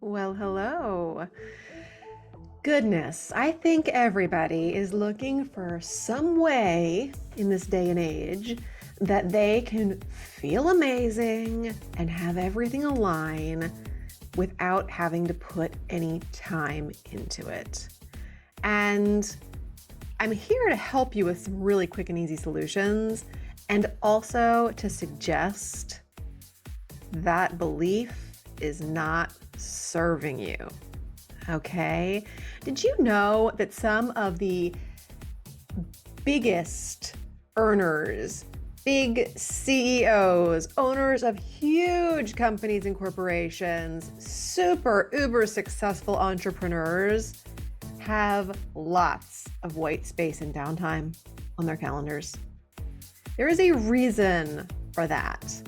Well, hello. Goodness, I think everybody is looking for some way in this day and age that they can feel amazing and have everything align without having to put any time into it. And I'm here to help you with some really quick and easy solutions and also to suggest that belief is not serving you. Okay. Did you know that some of the biggest earners, big CEOs, owners of huge companies and corporations, super uber successful entrepreneurs have lots of white space and downtime on their calendars? There is a reason for that.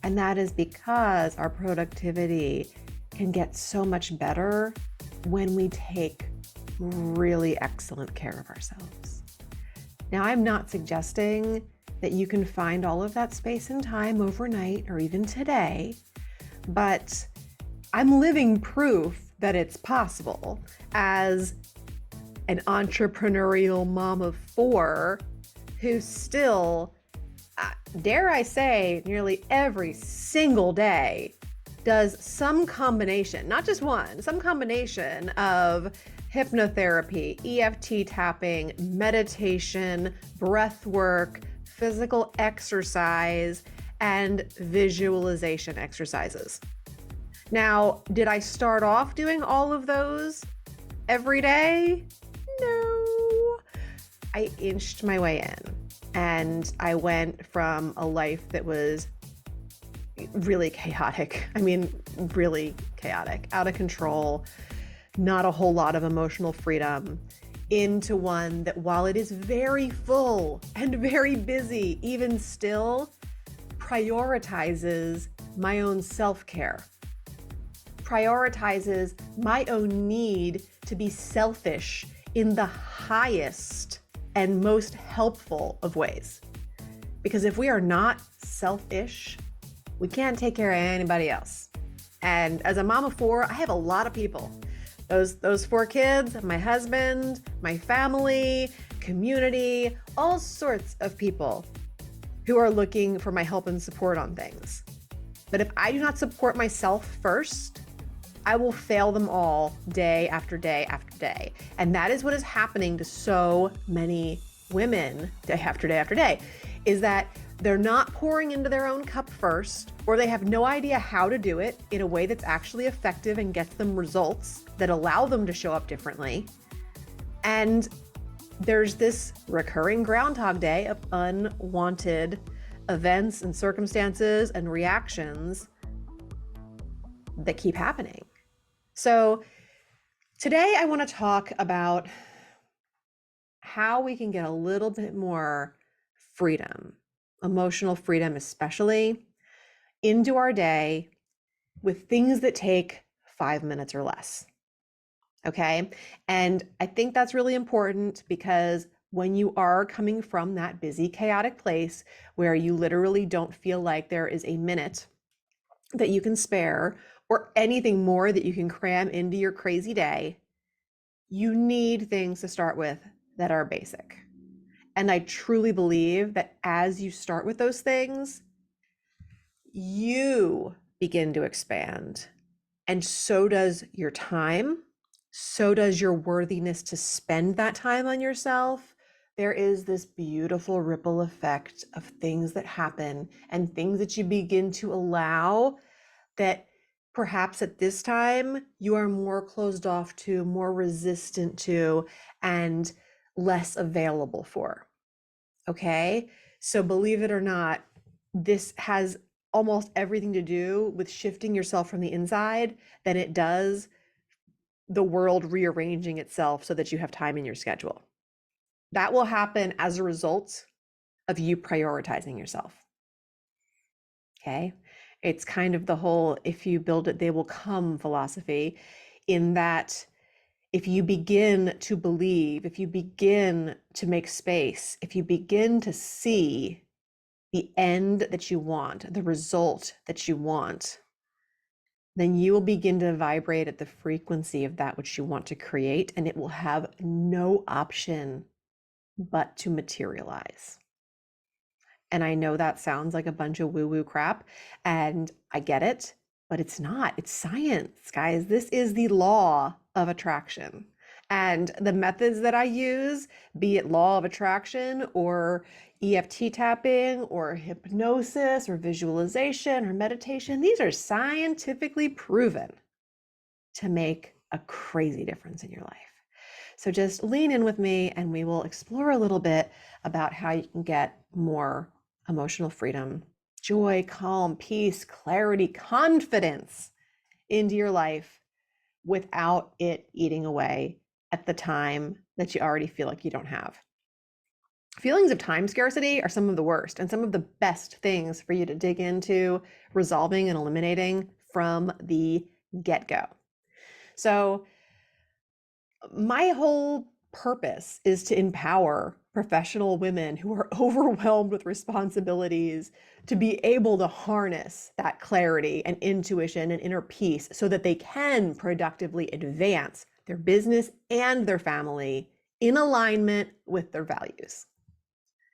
And that is because our productivity can get so much better when we take really excellent care of ourselves. Now, I'm not suggesting that you can find all of that space and time overnight or even today, but I'm living proof that it's possible as an entrepreneurial mom of four who still, dare I say, nearly every single day does some combination, not just one, some combination of hypnotherapy, EFT tapping, meditation, breath work, physical exercise, and visualization exercises. Now, did I start off doing all of those every day? No. I inched my way in, and I went from a life that was really chaotic. I mean, really chaotic, out of control, not a whole lot of emotional freedom, into one that, while it is very full and very busy, even still prioritizes my own self-care, prioritizes my own need to be selfish in the highest and most helpful of ways. Because if we are not selfish, we can't take care of anybody else. And as a mom of four, I have a lot of people. Those four kids, my husband, my family, community, all sorts of people who are looking for my help and support on things. But if I do not support myself first, I will fail them all day after day after day. And that is what is happening to so many women day after day after day, is that they're not pouring into their own cup first, or they have no idea how to do it in a way that's actually effective and gets them results that allow them to show up differently. And there's this recurring Groundhog Day of unwanted events and circumstances and reactions that keep happening. So today I want to talk about how we can get a little bit more freedom, emotional freedom especially, into our day with things that take 5 minutes or less. Okay. And I think that's really important because when you are coming from that busy, chaotic place where you literally don't feel like there is a minute that you can spare or anything more that you can cram into your crazy day, you need things to start with that are basic. And I truly believe that as you start with those things, you begin to expand. And so does your time. So does your worthiness to spend that time on yourself. There is this beautiful ripple effect of things that happen and things that you begin to allow that perhaps at this time you are more closed off to, more resistant to, and less available for. Okay. So believe it or not, this has almost everything to do with shifting yourself from the inside than it does the world rearranging itself so that you have time in your schedule. That will happen as a result of you prioritizing yourself. Okay. It's kind of the whole, if you build it, they will come philosophy, in that if you begin to believe, if you begin to make space, if you begin to see the end that you want, the result that you want, then you will begin to vibrate at the frequency of that which you want to create, and it will have no option but to materialize. And I know that sounds like a bunch of woo-woo crap, and I get it, but it's not. It's science, guys. This is the law of attraction. And the methods that I use, be it law of attraction or EFT tapping or hypnosis or visualization or meditation, these are scientifically proven to make a crazy difference in your life. So just lean in with me and we will explore a little bit about how you can get more emotional freedom, joy, calm, peace, clarity, confidence into your life without it eating away at the time that you already feel like you don't have. Feelings of time scarcity are some of the worst and some of the best things for you to dig into resolving and eliminating from the get-go. So my whole purpose is to empower professional women who are overwhelmed with responsibilities to be able to harness that clarity and intuition and inner peace so that they can productively advance their business and their family in alignment with their values.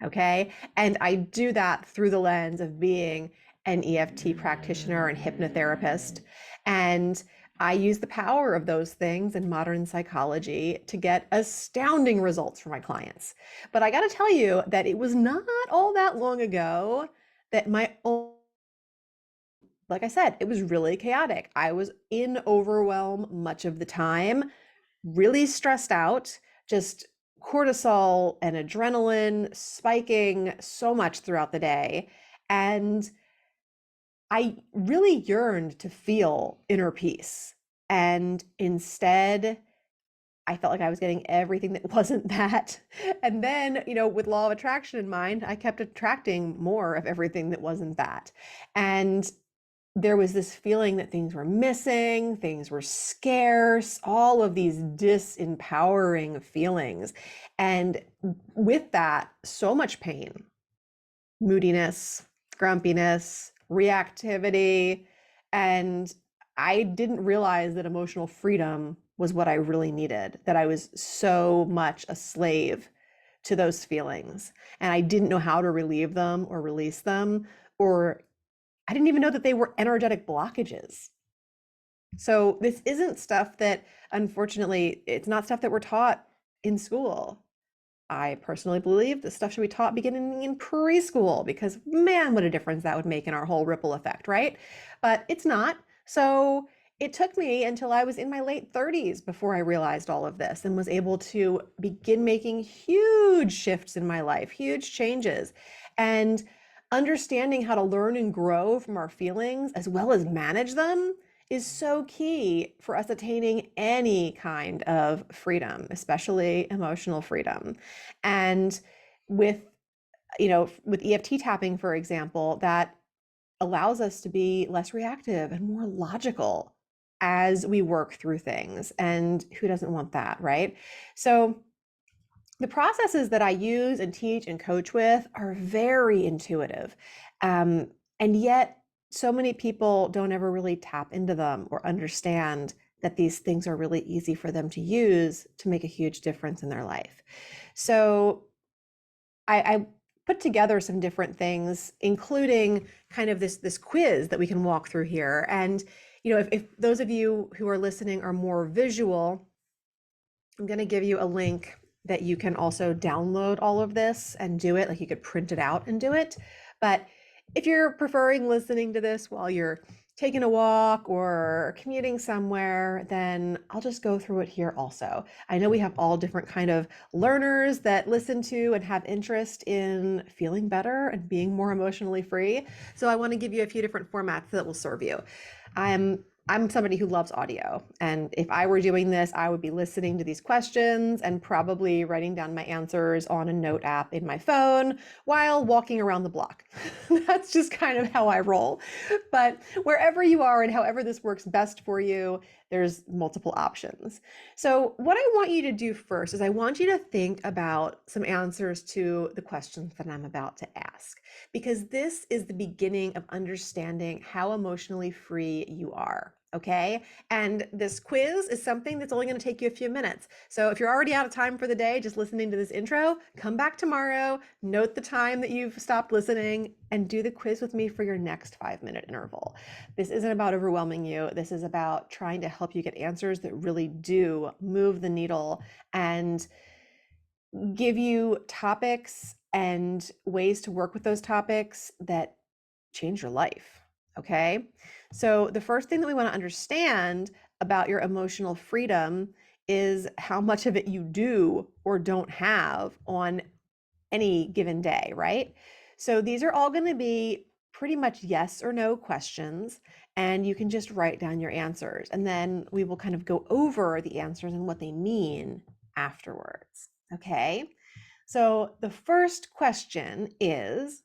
Okay. And I do that through the lens of being an EFT practitioner and hypnotherapist. And I use the power of those things in modern psychology to get astounding results for my clients. But I got to tell you that it was not all that long ago that my own, like I said, it was really chaotic. I was in overwhelm much of the time, really stressed out, just cortisol and adrenaline spiking so much throughout the day. And I really yearned to feel inner peace. And instead, I felt like I was getting everything that wasn't that. And then, with law of attraction in mind, I kept attracting more of everything that wasn't that. And there was this feeling that things were missing, things were scarce, all of these disempowering feelings. And with that, so much pain, moodiness, grumpiness, reactivity. And I didn't realize that emotional freedom was what I really needed, that I was so much a slave to those feelings. And I didn't know how to relieve them or release them, or I didn't even know that they were energetic blockages. So this isn't stuff that, unfortunately, it's not stuff that we're taught in school. I personally believe this stuff should be taught beginning in preschool because, man, what a difference that would make in our whole ripple effect, right? But it's not. So it took me until I was in my late 30s before I realized all of this and was able to begin making huge shifts in my life, huge changes. And understanding how to learn and grow from our feelings as well as manage them is so key for us attaining any kind of freedom, especially emotional freedom. And with, with EFT tapping, for example, that allows us to be less reactive and more logical as we work through things. And who doesn't want that, right? So the processes that I use and teach and coach with are very intuitive. And yet, so many people don't ever really tap into them or understand that these things are really easy for them to use to make a huge difference in their life. So I put together some different things, including kind of this quiz that we can walk through here. And if those of you who are listening are more visual, I'm going to give you a link that you can also download all of this and do it. Like you could print it out and do it. But if you're preferring listening to this while you're taking a walk or commuting somewhere, then I'll just go through it here also. I know we have all different kind of learners that listen to and have interest in feeling better and being more emotionally free. So I want to give you a few different formats that will serve you. I'm somebody who loves audio. And if I were doing this, I would be listening to these questions and probably writing down my answers on a note app in my phone while walking around the block. That's just kind of how I roll. But wherever you are and however this works best for you, there's multiple options. So what I want you to do first is I want you to think about some answers to the questions that I'm about to ask, because this is the beginning of understanding how emotionally free you are. Okay. And this quiz is something that's only going to take you a few minutes. So if you're already out of time for the day, just listening to this intro, come back tomorrow, note the time that you've stopped listening, and do the quiz with me for your next 5-minute interval. This isn't about overwhelming you. This is about trying to help you get answers that really do move the needle and give you topics and ways to work with those topics that change your life. Okay. So, the first thing that we want to understand about your emotional freedom is how much of it you do or don't have on any given day, right? So, these are all going to be pretty much yes or no questions, and you can just write down your answers. And then we will kind of go over the answers and what they mean afterwards. Okay. So, the first question is,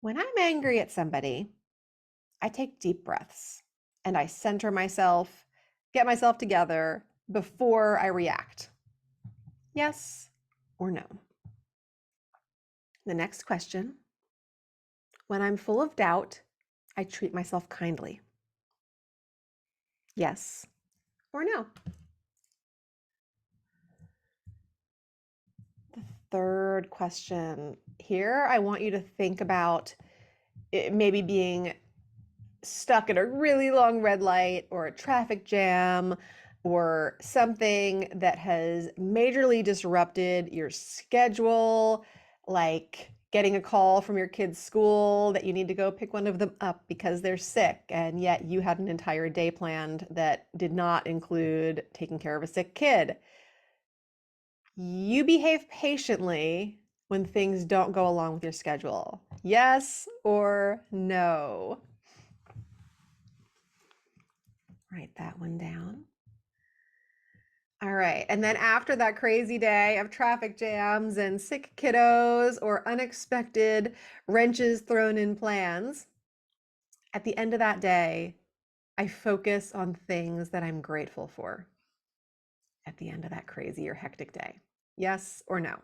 when I'm angry at somebody, I take deep breaths and I center myself, get myself together before I react. Yes or no? The next question, when I'm full of doubt, I treat myself kindly. Yes or no? The third question, here I want you to think about it maybe being stuck at a really long red light or a traffic jam or something that has majorly disrupted your schedule, like getting a call from your kid's school that you need to go pick one of them up because they're sick, and yet you had an entire day planned that did not include taking care of a sick kid. You behave patiently when things don't go along with your schedule. Yes or no? Write that one down. All right. And then after that crazy day of traffic jams and sick kiddos or unexpected wrenches thrown in plans, at the end of that day, I focus on things that I'm grateful for at the end of that crazy or hectic day. Yes or no?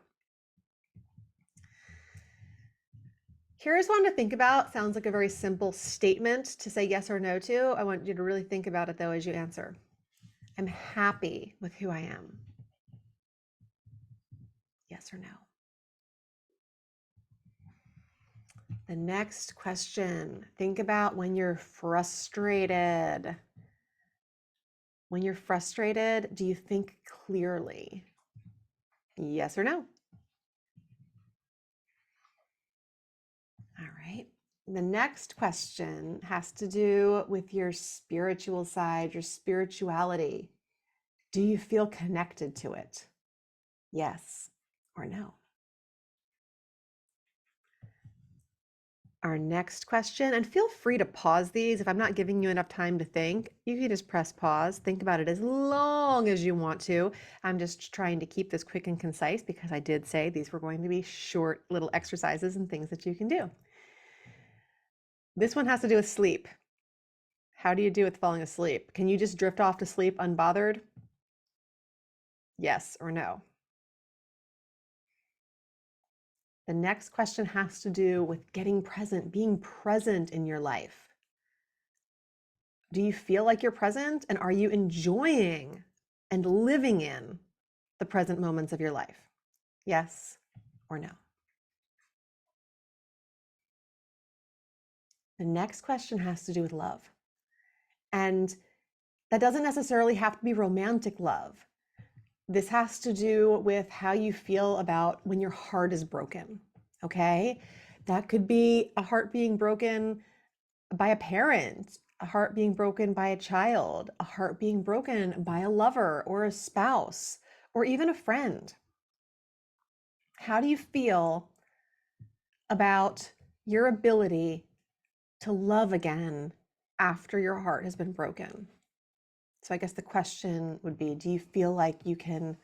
Here's one to think about. Sounds like a very simple statement to say yes or no to. I want you to really think about it though as you answer. I'm happy with who I am. Yes or no? The next question, think about when you're frustrated. When you're frustrated, do you think clearly? Yes or no? All right. The next question has to do with your spiritual side, your spirituality. Do you feel connected to it? Yes or no? Our next question, and feel free to pause these. If I'm not giving you enough time to think, you can just press pause. Think about it as long as you want to. I'm just trying to keep this quick and concise because I did say these were going to be short little exercises and things that you can do. This one has to do with sleep. How do you do with falling asleep? Can you just drift off to sleep unbothered? Yes or no? The next question has to do with getting present, being present in your life. Do you feel like you're present, and are you enjoying and living in the present moments of your life? Yes or no? The next question has to do with love. And that doesn't necessarily have to be romantic love. This has to do with how you feel about when your heart is broken. Okay? That could be a heart being broken by a parent, a heart being broken by a child, a heart being broken by a lover or a spouse, or even a friend. How do you feel about your ability to love again after your heart has been broken? So I guess the question would be, do you feel like you can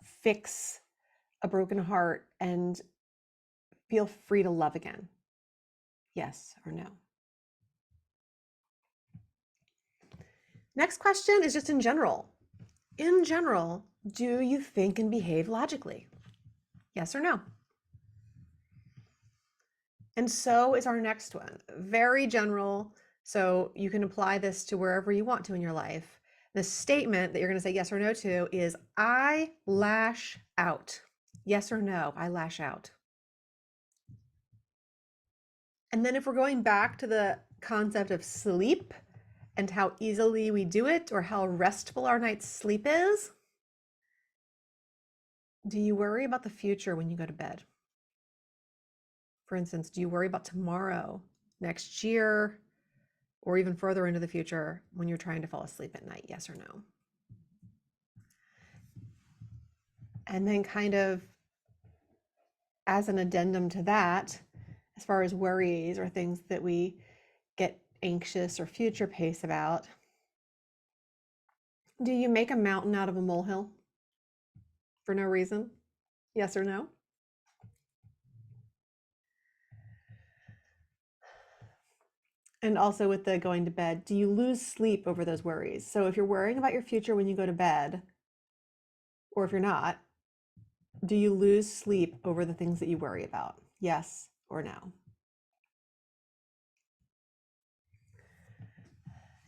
fix a broken heart and feel free to love again? Yes or no? Next question is just in general. In general, do you think and behave logically? Yes or no? And so is our next one. Very general, So you can apply this to wherever you want to in your life. The statement that you're going to say yes or no to is, I lash out. Yes or no, I lash out. And then if we're going back to the concept of sleep and how easily we do it, or how restful our night's sleep is, do you worry about the future when you go to bed? For instance, do you worry about tomorrow, next year, or even further into the future when you're trying to fall asleep at night? Yes or no? And then kind of as an addendum to that, as far as worries or things that we get anxious or future pace about, do you make a mountain out of a molehill for no reason? Yes or no? And also with the going to bed, do you lose sleep over those worries? So if you're worrying about your future when you go to bed, or if you're not, do you lose sleep over the things that you worry about? Yes or no?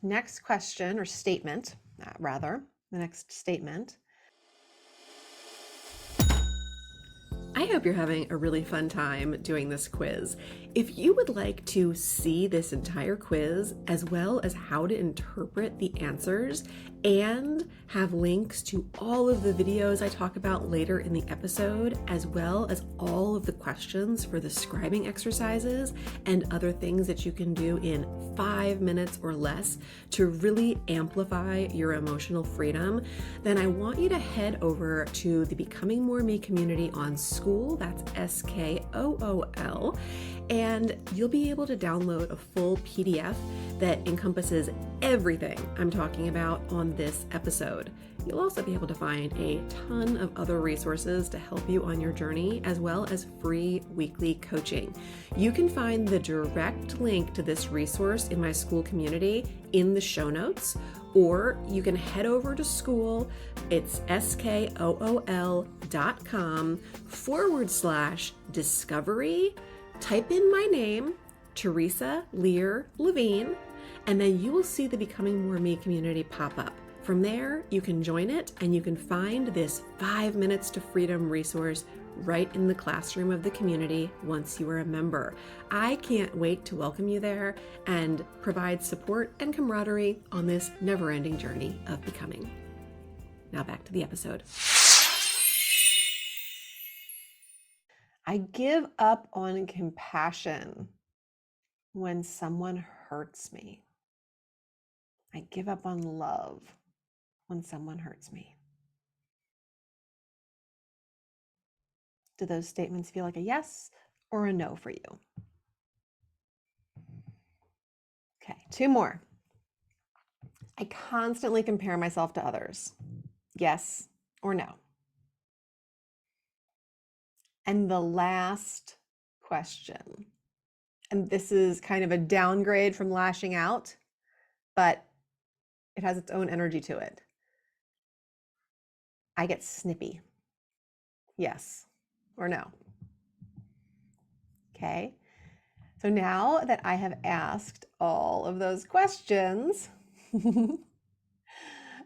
Next question, or statement, rather, the next statement. I hope you're having a really fun time doing this quiz. If you would like to see this entire quiz, as well as how to interpret the answers, and have links to all of the videos I talk about later in the episode, as well as all of the questions for the scribing exercises and other things that you can do in 5 minutes or less to really amplify your emotional freedom, then I want you to head over to the Becoming More Me community on Skool, that's SKOOL, and you'll be able to download a full PDF that encompasses everything I'm talking about on this episode. You'll also be able to find a ton of other resources to help you on your journey, as well as free weekly coaching. You can find the direct link to this resource in my Skool community in the show notes, or you can head over to Skool. It's skool.com/discovery. Type in my name, Teresa Lear Levine, and then you will see the Becoming More Me community pop up. From there, you can join it and you can find this 5 Minutes to Freedom resource right in the classroom of the community once you are a member. I can't wait to welcome you there and provide support and camaraderie on this never-ending journey of becoming. Now back to the episode. I give up on compassion when someone hurts me. I give up on love when someone hurts me. Do those statements feel like a yes or a no for you? Okay, 2 more. I constantly compare myself to others. Yes or no? And the last question, and this is kind of a downgrade from lashing out, but it has its own energy to it. I get snippy. Yes or no? Okay. So now that I have asked all of those questions,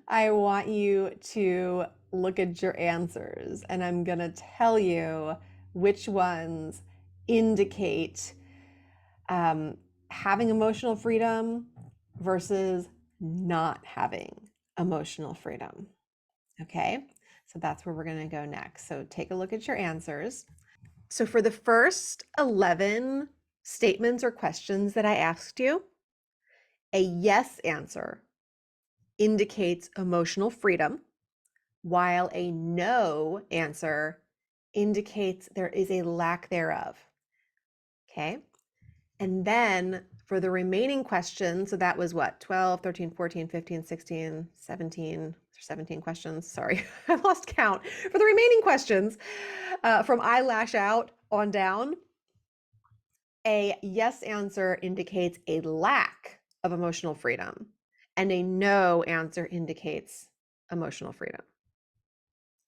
I want you to look at your answers, and I'm going to tell you which ones indicate having emotional freedom versus not having emotional freedom. Okay, so that's where we're going to go next. So take a look at your answers. So for the first 11 statements or questions that I asked you, a yes answer indicates emotional freedom, while a no answer indicates there is a lack thereof. Okay. And then for the remaining questions, so that was what, 12, 13, 14, 15, 16, 17 questions. Sorry, I lost count. For the remaining questions, from I lash out on down, a yes answer indicates a lack of emotional freedom, and a no answer indicates emotional freedom.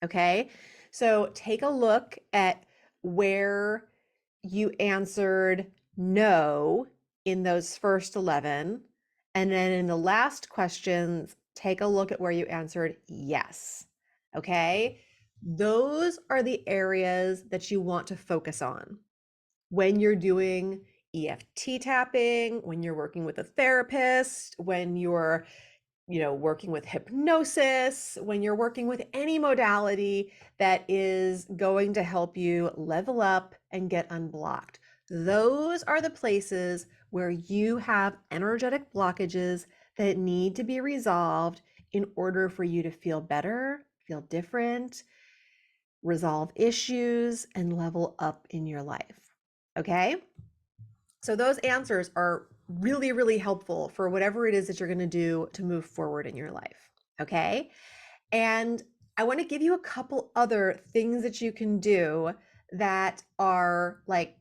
Okay, so take a look at where you answered no in those first 11, And then in the last questions, take a look at where you answered yes. Okay. Those are the areas that you want to focus on when you're doing EFT tapping, when you're working with a therapist, when you're working with hypnosis, when you're working with any modality that is going to help you level up and get unblocked. Those are the places where you have energetic blockages that need to be resolved in order for you to feel better, feel different, resolve issues, and level up in your life. Okay? So those answers are really, really helpful for whatever it is that you're going to do to move forward in your life. Okay. And I want to give you a couple other things that you can do that are like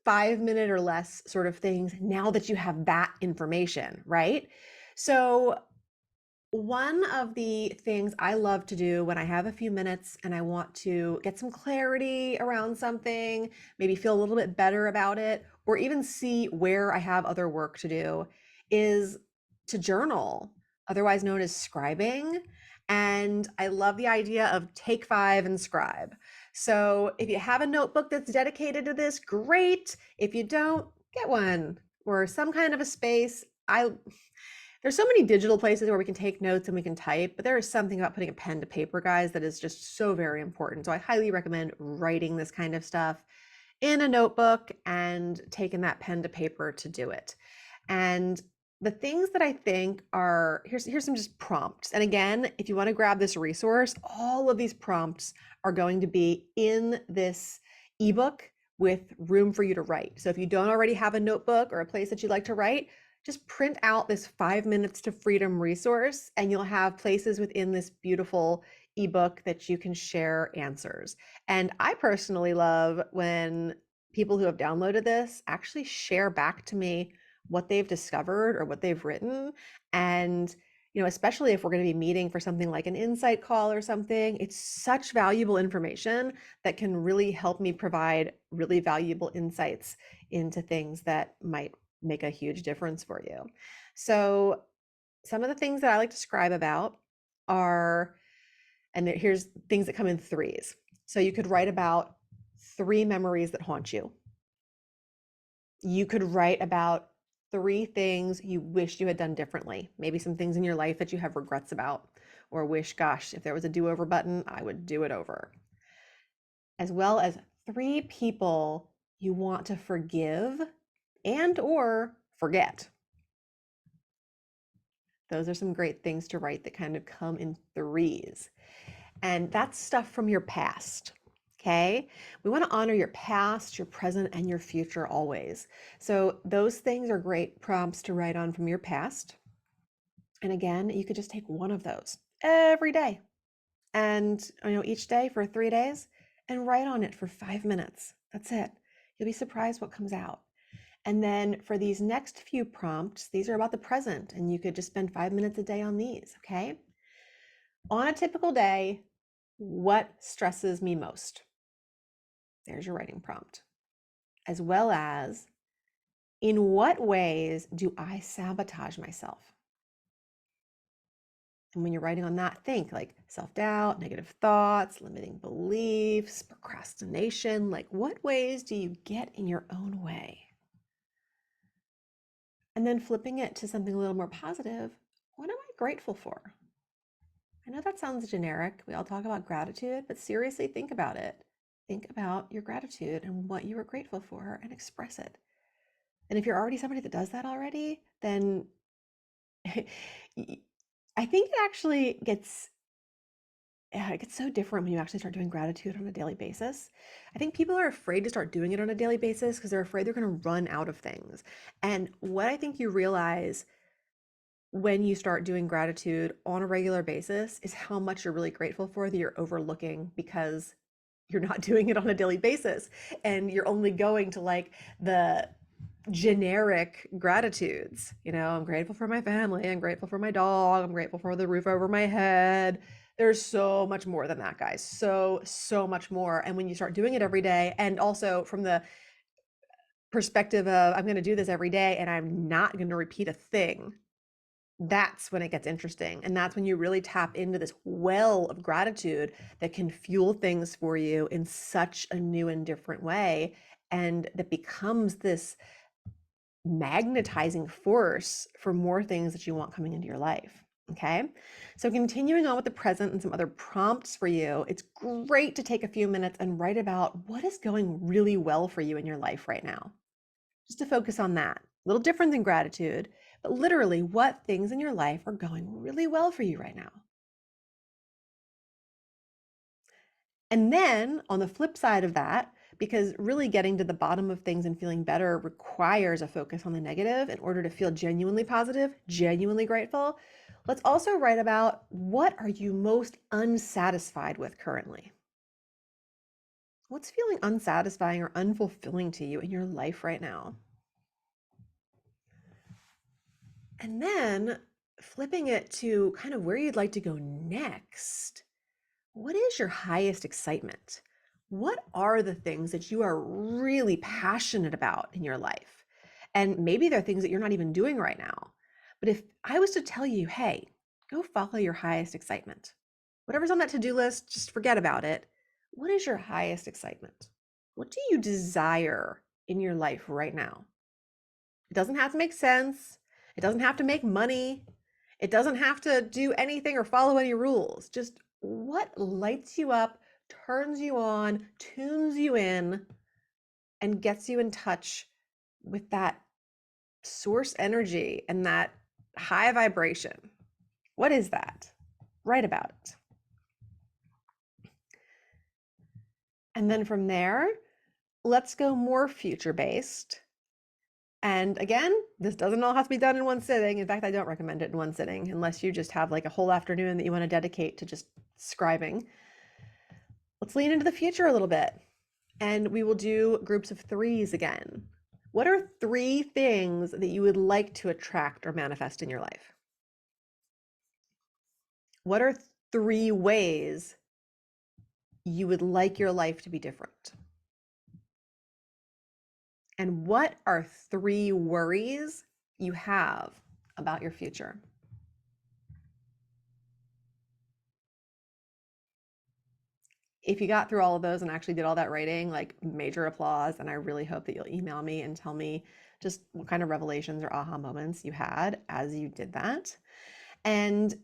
5 minute or less sort of things now that you have that information, right? So one of the things I love to do when I have a few minutes and I want to get some clarity around something, maybe feel a little bit better about it, or even see where I have other work to do, is to journal, otherwise known as scribing. And I love the idea of take 5 and scribe. So if you have a notebook that's dedicated to this, great. If you don't, get one or some kind of a space. There's so many digital places where we can take notes and we can type, but there is something about putting a pen to paper, guys, that is just so very important. So I highly recommend writing this kind of stuff in a notebook and taking that pen to paper to do it. And the things that I think are here's some just prompts. And again, if you want to grab this resource, all of these prompts are going to be in this ebook with room for you to write. So if you don't already have a notebook or a place that you like to write, just print out this 5 minutes to freedom resource and you'll have places within this beautiful ebook that you can share answers. And I personally love when people who have downloaded this actually share back to me what they've discovered or what they've written. And especially if we're going to be meeting for something like an insight call or something, it's such valuable information that can really help me provide really valuable insights into things that might make a huge difference for you. So some of the things that I like to scribe about are, and here's things that come in threes. So you could write about 3 memories that haunt you. You could write about 3 things you wish you had done differently. Maybe some things in your life that you have regrets about or wish, gosh, if there was a do-over button, I would do it over. As well as 3 people you want to forgive and or forget. Those are some great things to write that kind of come in threes. And that's stuff from your past. Okay. We want to honor your past, your present, and your future always. So those things are great prompts to write on from your past. And again, you could just take one of those every day and each day for 3 days and write on it for 5 minutes. That's it. You'll be surprised what comes out. And then for these next few prompts, these are about the present, and you could just spend 5 minutes a day on these, okay? On a typical day, what stresses me most? There's your writing prompt. As well as, in what ways do I sabotage myself? And when you're writing on that, think like self-doubt, negative thoughts, limiting beliefs, procrastination. Like, what ways do you get in your own way? And then flipping it to something a little more positive, what am I grateful for? I know that sounds generic. We all talk about gratitude, but seriously, think about it. Think about your gratitude and what you are grateful for and express it. And if you're already somebody that does that already, then I think it actually gets it gets so different when you actually start doing gratitude on a daily basis. I think people are afraid to start doing it on a daily basis because they're afraid they're going to run out of things. And what I think you realize when you start doing gratitude on a regular basis is how much you're really grateful for that you're overlooking because you're not doing it on a daily basis and you're only going to like the generic gratitudes. I'm grateful for my family, I'm grateful for my dog, I'm grateful for the roof over my head. There's so much more than that, guys. So much more. And when you start doing it every day, and also from the perspective of I'm going to do this every day and I'm not going to repeat a thing, That's when it gets interesting. And that's when you really tap into this well of gratitude that can fuel things for you in such a new and different way. And that becomes this magnetizing force for more things that you want coming into your life. Okay. So, continuing on with the present and some other prompts for you, it's great to take a few minutes and write about what is going really well for you in your life right now. Just to focus on that. A little different than gratitude, but literally what things in your life are going really well for you right now. And then on the flip side of that, because really getting to the bottom of things and feeling better requires a focus on the negative in order to feel genuinely positive, genuinely grateful, let's also write about what are you most unsatisfied with currently? What's feeling unsatisfying or unfulfilling to you in your life right now? And then flipping it to kind of where you'd like to go next. What is your highest excitement? What are the things that you are really passionate about in your life? And maybe they're things that you're not even doing right now. But if I was to tell you, hey, go follow your highest excitement, whatever's on that to do list, just forget about it. What is your highest excitement? What do you desire in your life right now? It doesn't have to make sense. It doesn't have to make money. It doesn't have to do anything or follow any rules. Just what lights you up, turns you on, tunes you in, and gets you in touch with that source energy and that high vibration. What is that? Write about it. And then from there, let's go more future based. And again, this doesn't all have to be done in one sitting. In fact, I don't recommend it in one sitting unless you just have like a whole afternoon that you want to dedicate to just scribing. Let's lean into the future a little bit, and we will do groups of threes again. What are 3 things that you would like to attract or manifest in your life? What are 3 ways you would like your life to be different? And what are 3 worries you have about your future? If you got through all of those and actually did all that writing, like major applause. And I really hope that you'll email me and tell me just what kind of revelations or aha moments you had as you did that. And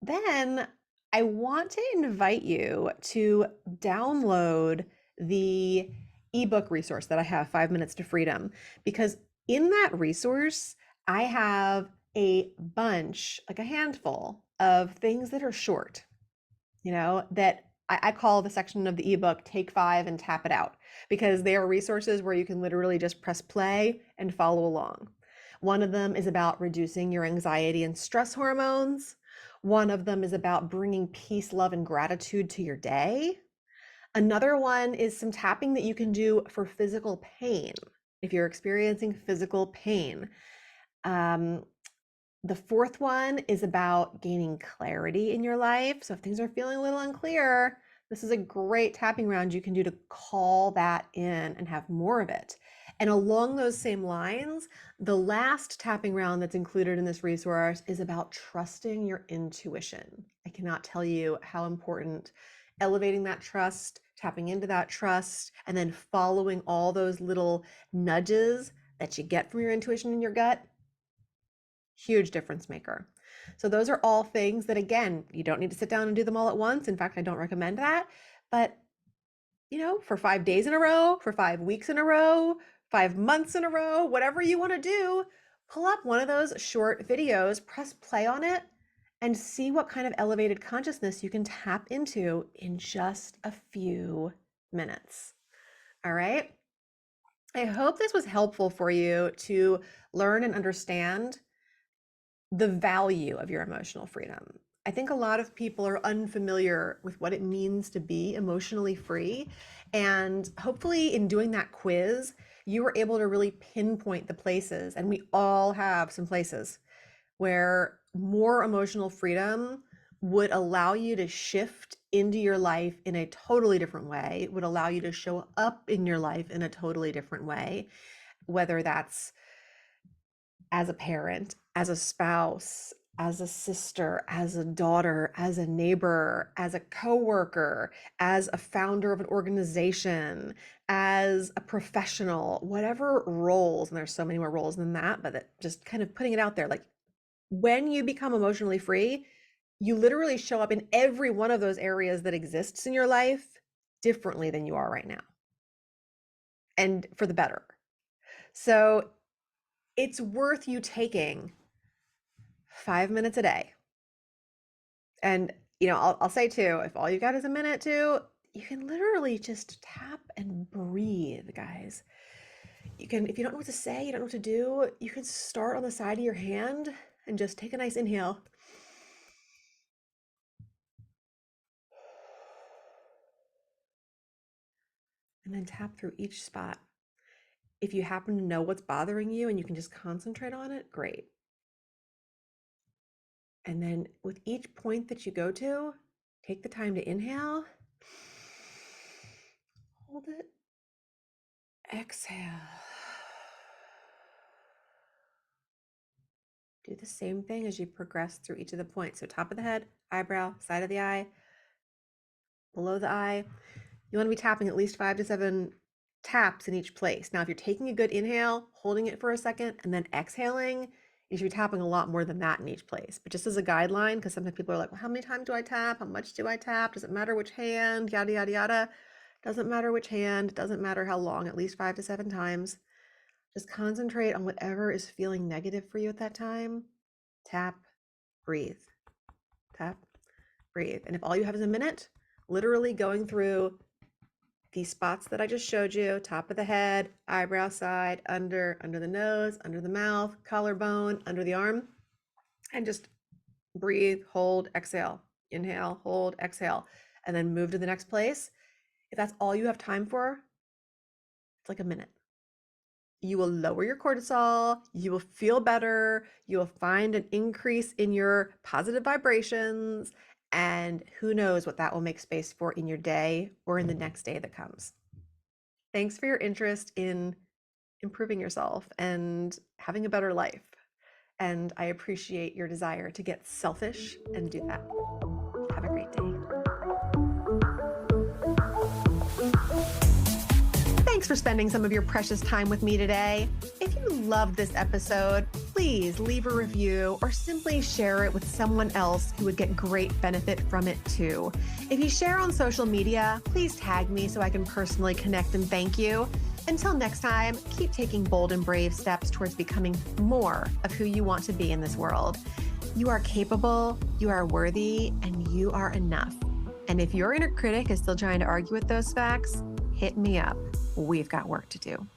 then I want to invite you to download the ebook resource that I have, 5 Minutes to Freedom, because in that resource, I have a bunch, like a handful of things that are short, that I call the section of the ebook Take 5 and Tap It Out, because they are resources where you can literally just press play and follow along. One of them is about reducing your anxiety and stress hormones. One of them is about bringing peace, love, and gratitude to your day. Another one is some tapping that you can do for physical pain if you're experiencing physical pain. The 4th one is about gaining clarity in your life. So if things are feeling a little unclear, this is a great tapping round you can do to call that in and have more of it. And along those same lines, the last tapping round that's included in this resource is about trusting your intuition. I cannot tell you how important elevating that trust, tapping into that trust, and then following all those little nudges that you get from your intuition and your gut. Huge difference maker. So those are all things that, again, you don't need to sit down and do them all at once. In fact, I don't recommend that. But, for 5 days in a row, for 5 weeks in a row, 5 months in a row, whatever you want to do, pull up one of those short videos, press play on it, and see what kind of elevated consciousness you can tap into in just a few minutes. All right. I hope this was helpful for you to learn and understand the value of your emotional freedom. I think a lot of people are unfamiliar with what it means to be emotionally free. And hopefully, in doing that quiz, you were able to really pinpoint the places, and we all have some places where more emotional freedom would allow you to shift into your life in a totally different way. It would allow you to show up in your life in a totally different way, whether that's as a parent, as a spouse, as a sister, as a daughter, as a neighbor, as a coworker, as a founder of an organization, as a professional, whatever roles, and there's so many more roles than that, but that just kind of putting it out there, like when you become emotionally free, you literally show up in every one of those areas that exists in your life differently than you are right now, and for the better. So it's worth you taking 5 minutes a day. And, I'll say too, if all you got is a minute too, you can literally just tap and breathe, guys. You can, if you don't know what to say, you don't know what to do, you can start on the side of your hand and just take a nice inhale. And then tap through each spot. If you happen to know what's bothering you and you can just concentrate on it, great. And then with each point that you go to, take the time to inhale, hold it, exhale. Do the same thing as you progress through each of the points. So top of the head, eyebrow, side of the eye, below the eye. You want to be tapping at least 5 to 7 taps in each place. Now, if you're taking a good inhale, holding it for a second, and then exhaling, you should be tapping a lot more than that in each place. But just as a guideline, because sometimes people are like, well, how many times do I tap? How much do I tap? Does it matter which hand? Yada, yada, yada. Doesn't matter which hand. Doesn't matter how long, at least 5 to 7 times. Just concentrate on whatever is feeling negative for you at that time. Tap, breathe. Tap, breathe. And if all you have is a minute, literally going through these spots that I just showed you, top of the head, eyebrow side, under the nose, under the mouth, collarbone, under the arm, and just breathe, hold, exhale, inhale, hold, exhale, and then move to the next place. If that's all you have time for, it's like a minute. You will lower your cortisol, you will feel better, you will find an increase in your positive vibrations, and who knows what that will make space for in your day or in the next day that comes. Thanks for your interest in improving yourself and having a better life. And I appreciate your desire to get selfish and do that. Have a great day. Thanks for spending some of your precious time with me today. If you loved this episode, please leave a review or simply share it with someone else who would get great benefit from it too. If you share on social media, please tag me so I can personally connect and thank you. Until next time, keep taking bold and brave steps towards becoming more of who you want to be in this world. You are capable, you are worthy, and you are enough. And if your inner critic is still trying to argue with those facts, hit me up. We've got work to do.